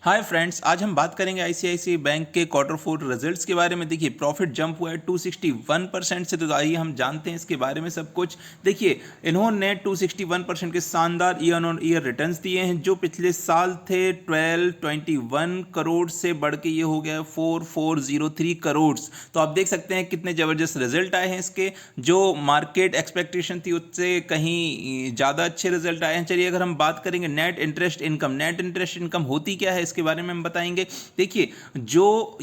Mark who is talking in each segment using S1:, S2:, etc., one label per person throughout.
S1: Hi friends, आज हम बात करेंगे आईसीआईसीआई बैंक के क्वार्टर फोर रिजल्ट्स के बारे में। देखिए, प्रॉफिट जंप हुआ है 261% से। तो आइए हम जानते हैं इसके बारे में सब कुछ। देखिए, इन्होंने 261% के शानदार ईयर ऑन ईयर रिटर्न्स दिए हैं, जो पिछले साल थे 1221 करोड़ से बढ़ के ये हो गया 4403 करोड़। तो आप देख सकते हैं कितने ज़बरदस्त रिजल्ट आए हैं इसके। जो मार्केट एक्सपेक्टेशन थी उससे कहीं ज़्यादा अच्छे रिजल्ट आए हैं। चलिए, अगर हम बात करेंगे नेट इंटरेस्ट इनकम होती क्या है इसके बारे में हम बताएंगे। देखिए, जो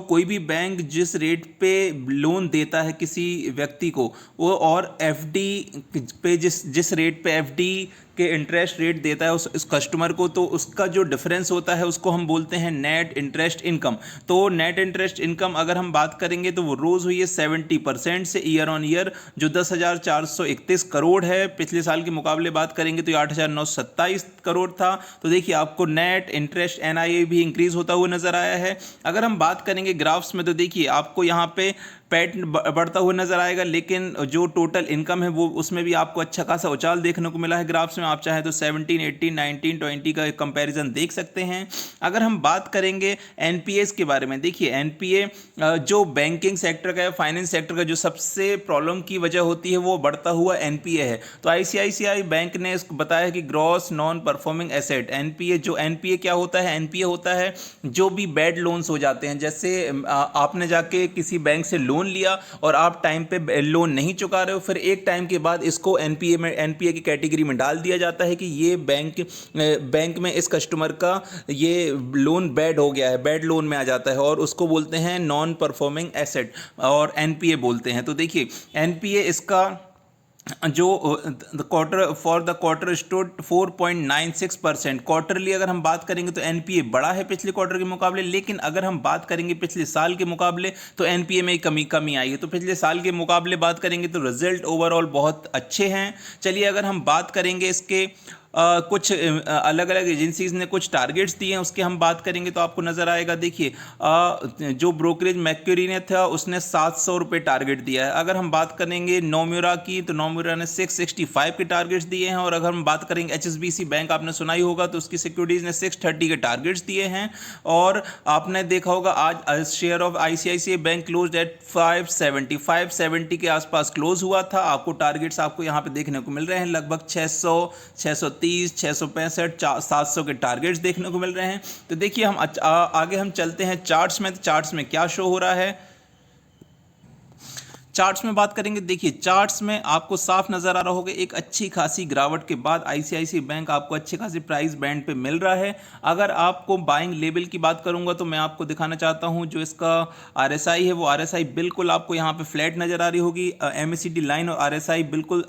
S1: कोई भी बैंक जिस रेट पे लोन देता है किसी व्यक्ति को, वो और एफडी पे जिस रेट पे एफडी के इंटरेस्ट रेट देता है उस कस्टमर को, तो उसका जो डिफरेंस होता है उसको हम बोलते हैं नेट इंटरेस्ट इनकम। तो नेट इंटरेस्ट इनकम अगर हम बात करेंगे तो वो रोज़ हुई है 70% से ईयर ऑन ईयर, जो 10,431 करोड़ है। पिछले साल के मुकाबले बात करेंगे तो ये 8,927 करोड़ था। तो देखिए, आपको नेट इंटरेस्ट एनआईए भी इंक्रीज होता हुआ नजर आया है। अगर हम बात करेंगे ग्राफ्स में तो देखिए, आपको यहाँ पे पैट बढ़ता हुआ नजर आएगा, लेकिन जो टोटल इनकम है वो उसमें भी आपको अच्छा खासा उछाल देखने को मिला है ग्राफ्स में। आप चाहें तो 17, 18, 19, 20 का एक कंपैरिजन देख सकते हैं। अगर हम बात करेंगे एनपीएस के बारे में, देखिए एनपीए जो बैंकिंग सेक्टर का या फाइनेंस सेक्टर का जो सबसे प्रॉब्लम की वजह होती है वो बढ़ता हुआ एनपीए है। तो आईसीआईसीआई बैंक ने इसको बताया कि gross non performing asset NPA. जो एनपीए क्या होता है? एनपीए होता है जो भी बैड लोन्स हो जाते हैं। जैसे आपने जाके किसी बैंक से लोन लिया और आप टाइम पे लोन नहीं चुका रहे हो, फिर एक टाइम के बाद इसको एनपीए की कैटेगरी में डाल दिया जाता है कि ये बैंक में इस कस्टमर का ये लोन बैड हो गया है, बैड लोन में आ जाता है, और उसको बोलते हैं नॉन परफॉर्मिंग एसेट और एनपीए बोलते हैं। तो देखिए, एनपीए इसका जो क्वार्टर स्टूड 4.96%। क्वार्टरली अगर हम बात करेंगे तो एनपीए बड़ा है पिछले क्वार्टर के मुकाबले, लेकिन अगर हम बात करेंगे पिछले साल के मुकाबले तो एनपीए में कमी आई है। तो पिछले साल के मुकाबले बात करेंगे तो रिजल्ट ओवरऑल बहुत अच्छे हैं। चलिए, अगर हम बात करेंगे इसके कुछ अलग अलग एजेंसीज ने कुछ टारगेट्स दिए हैं, उसके हम बात करेंगे तो आपको नजर आएगा। देखिए, जो ब्रोकरेज मैक्यूरी ने था उसने 700 रुपये टारगेट दिया है। अगर हम बात करेंगे नोम्यूरा की तो नोम्यूरा ने 665 के टारगेट्स दिए हैं। और अगर हम बात करेंगे एचएसबीसी बैंक, आपने सुना ही होगा, तो उसकी सिक्योरिटीज ने 630 के टारगेट्स दिए हैं। और आपने देखा होगा आज share of ICICI bank close eight 570 के आसपास क्लोज हुआ था। आपको टारगेट्स आपको यहाँ पे देखने को मिल रहे हैं, लगभग 600, 630, 665, 700 के टारगेट्स देखने को मिल रहे हैं। तो देखिए, हम आगे हम चलते हैं चार्ट्स में। तो चार्ट्स में क्या शो हो रहा है, चार्ट्स में बात करेंगे। देखिए, चार्ट्स में आपको साफ नजर आ रहा होगा एक अच्छी खासी गिरावट के बाद आईसीआईसीआई बैंक आपको अच्छे खासी प्राइस बैंड पे मिल रहा है। अगर आपको बाइंग लेवल की बात करूंगा तो मैं आपको दिखाना चाहता हूं, जो इसका आरएसआई है वो आरएसआई बिल्कुल आपको यहां पे फ्लैट नजर आ रही होगी। एमएससीडी लाइन और आरएसआई बिल्कुल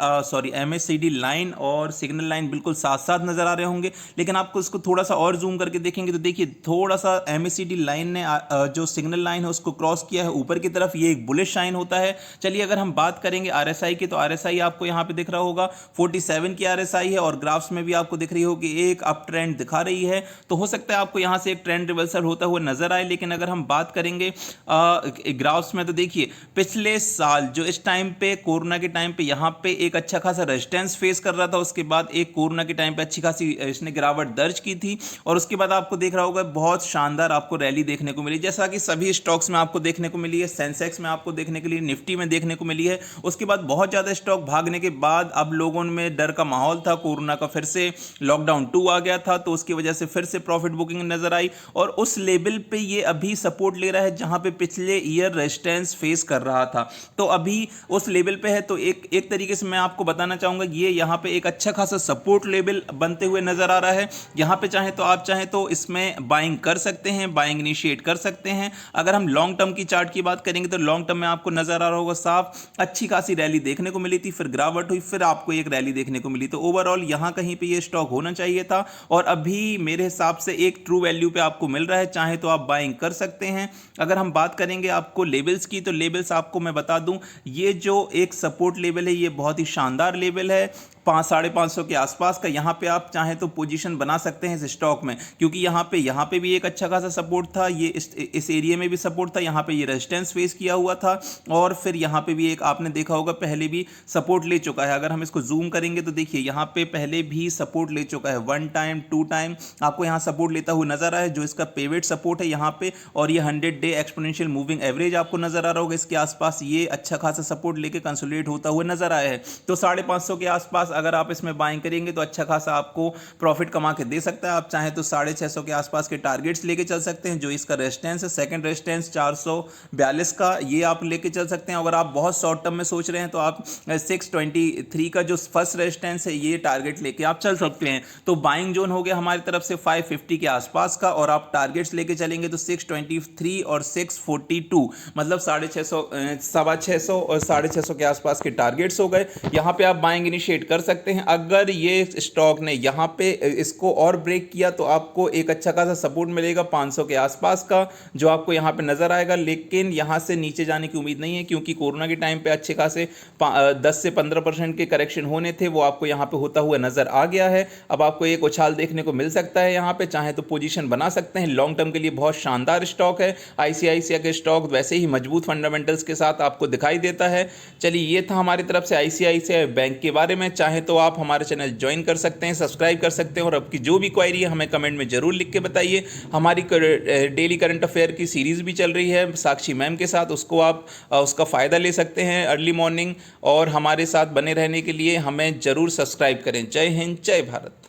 S1: एमएससीडी लाइन और सिग्नल लाइन बिल्कुल साथ साथ नजर आ रहे होंगे। लेकिन आपको इसको थोड़ा सा और जूम करके देखेंगे तो देखिए, थोड़ा सा एमएससीडी लाइन ने जो सिग्नल लाइन है उसको क्रॉस किया है ऊपर की तरफ। ये एक बुलिश साइन होता है। चलिए, अगर हम बात करेंगे आरएसआई की तो आरएसआई आपको यहां पे दिख रहा होगा 47 की आरएसआई है, और ग्राफ्स में भी आपको दिख रही होगी एक अप ट्रेंड दिखा रही है। तो हो सकता है आपको यहां से एक ट्रेंड रिवर्सल होता हुआ नजर आए। लेकिन अगर हम बात करेंगे ग्राफ्स में तो देखिए, पिछले साल जो इस टाइम पे कोरोना के टाइम पे यहां पे एक अच्छा खासा रेजिस्टेंस फेस कर रहा था, उसके बाद एक कोरोना के टाइम पे अच्छी खासी इसने गिरावट दर्ज की थी, और उसके बाद आपको देख रहा होगा बहुत शानदार आपको रैली देखने को मिली, जैसा कि सभी स्टॉक्स में आपको देखने को मिली है। सेंसेक्स में आपको देखने के लिए, निफ्टी में देखने को मिली है। उसके बाद बहुत ज्यादा स्टॉक भागने के बाद अब लोगों में डर का माहौल था, कोरोना का फिर से लॉकडाउन 2 आ गया था, तो उसकी वजह से फिर से प्रॉफिट बुकिंग नजर आई, और उस लेवल पे ये अभी सपोर्ट ले रहा है जहां पे पिछले ईयर रेजिस्टेंस फेस कर रहा था। तो अभी उस लेवल पे है। तो एक तरीके से मैं आपको बताना चाहूंगा, ये यहां पे एक अच्छा खासा सपोर्ट लेवल बनते हुए नजर आ रहा है। यहां पे चाहे तो इसमें बाइंग कर सकते हैं, बाइंग इनिशिएट कर सकते हैं। अगर हम लॉन्ग टर्म की चार्ट की बात करेंगे तो लॉन्ग टर्म में आपको नजर आ रहा होगा साफ अच्छी खासी रैली देखने को मिली थी, फिर गिरावट हुई, फिर आपको एक रैली देखने को मिली। तो ओवरऑल यहां कहीं पे ये स्टॉक होना चाहिए था, और अभी मेरे हिसाब से एक ट्रू वैल्यू पे आपको मिल रहा है, चाहे तो आप बाइंग कर सकते हैं। अगर हम बात करेंगे आपको लेवल्स की, तो लेवल्स आपको मैं बता दूं, ये जो एक सपोर्ट लेवल है ये बहुत ही शानदार लेवल है। 500-550 के आसपास का। यहाँ पे आप चाहें तो पोजीशन बना सकते हैं इस स्टॉक में, क्योंकि यहाँ पे भी एक अच्छा खासा सपोर्ट था, ये इस एरिया में भी सपोर्ट था, यहाँ पे ये रेजिस्टेंस फेस किया हुआ था, और फिर यहाँ पे भी एक आपने देखा होगा पहले भी सपोर्ट ले चुका है। अगर हम इसको जूम करेंगे तो देखिए यहाँ पे पहले भी सपोर्ट ले चुका है, 1 टाइम 2 टाइम आपको यहाँ सपोर्ट लेता हुआ नजर आया है, जो इसका पेवेट सपोर्ट है यहाँ पे, और ये 100 डे एक्सपोनेंशियल मूविंग एवरेज आपको नजर आ रहा होगा इसके आसपास, ये अच्छा खासा सपोर्ट लेके कंसोलिडेट होता हुआ नजर आया है। तो 550 के आसपास अगर आप इसमें बाइंग करेंगे तो अच्छा खासा आपको प्रॉफिट कमा के दे सकता है। आप चाहें तो 650 के आसपास के टारगेट्स लेके चल सकते हैं, जो इसका रेजिस्टेंस है, सेकंड रेजिस्टेंस 442 का, ये आप लेके चल सकते हैं। अगर आप बहुत शॉर्ट टर्म में सोच रहे हैं तो आप 623 का जो फर्स्ट रेजिस्टेंस है ये टारगेट लेके आप चल सकते हैं। तो बाइंग जोन हो गया हमारी तरफ से 550 के आसपास का, और आप टारगेट्स लेके चलेंगे तो 623 और 642, मतलब 650 और 650 के आसपास के टारगेट्स हो गए। यहां पे आप बाइंग इनिशिएट कर सकते हैं। अगर ये स्टॉक ने यहां पे इसको और ब्रेक किया तो आपको एक अच्छा खासा सपोर्ट मिलेगा 500 के आसपास का, जो आपको यहां पे नजर आएगा, लेकिन यहां से नीचे जाने की उम्मीद नहीं है, क्योंकि कोरोना के टाइम पे अच्छे खासे 10 से 15% के करेक्शन होने थे, वो आपको यहां पे होता हुआ नजर आ गया है। अब आपको एक उछाल देखने को मिल सकता है, यहां पे चाहे तो पोजीशन बना सकते हैं। लॉन्ग टर्म के लिए बहुत शानदार स्टॉक है। आईसीआईसीआई के स्टॉक वैसे ही मजबूत फंडामेंटल्स के साथ आपको दिखाई देता है। चलिए, ये था हमारी तरफ से आईसीआईसीआई बैंक के बारे में। चाहे तो आप हमारे चैनल ज्वाइन कर सकते हैं, सब्सक्राइब कर सकते हैं, और आपकी जो भी क्वायरी है हमें कमेंट में जरूर लिख के बताइए। हमारी डेली करंट अफेयर की सीरीज भी चल रही है साक्षी मैम के साथ, उसको आप उसका फ़ायदा ले सकते हैं अर्ली मॉर्निंग, और हमारे साथ बने रहने के लिए हमें ज़रूर सब्सक्राइब करें। जय हिंद, जय भारत।